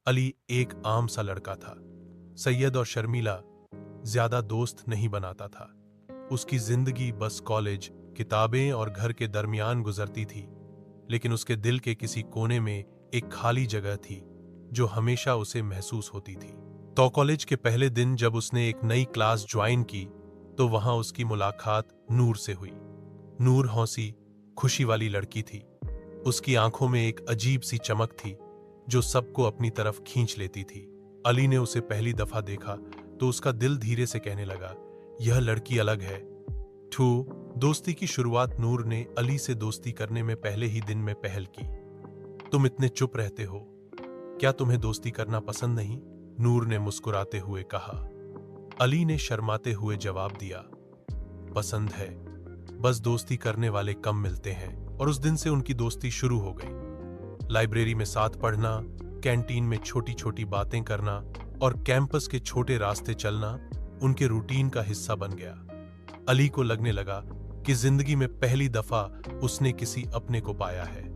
अली एक आम सा लड़का था। सैयद और शर्मिला ज्यादा दोस्त नहीं बनाता था। उसकी जिंदगी बस कॉलेज, किताबें और घर के दरमियान गुजरती थी। लेकिन उसके दिल के किसी कोने में एक खाली जगह थी जो हमेशा उसे महसूस होती थी। तो कॉलेज के पहले दिन जब उसने एक नई क्लास ज्वाइन की तो वहां उसकी मुलाकात नूर से हुई। नूर हौसी, खुशी वाली लड़की थी। उसकी आंखों में एक अजीब सी चमक थी जो सबको अपनी तरफ खींच लेती थी। अली ने उसे पहली दफा देखा तो उसका दिल धीरे से कहने लगा, यह लड़की अलग है। दोस्ती की शुरुआत नूर ने अली से दोस्ती करने में पहले ही दिन में पहल की। तुम इतने चुप रहते हो, क्या तुम्हें दोस्ती करना पसंद नहीं? नूर ने मुस्कुराते हुए कहा। अली ने शर्माते हुए जवाब दिया, पसंद है, बस दोस्ती करने वाले कम मिलते हैं। और उस दिन से उनकी दोस्ती शुरू हो गई। लाइब्रेरी में साथ पढ़ना, कैंटीन में छोटी छोटी बातें करना और कैंपस के छोटे रास्ते चलना उनके रूटीन का हिस्सा बन गया। अली को लगने लगा कि जिंदगी में पहली दफा उसने किसी अपने को पाया है।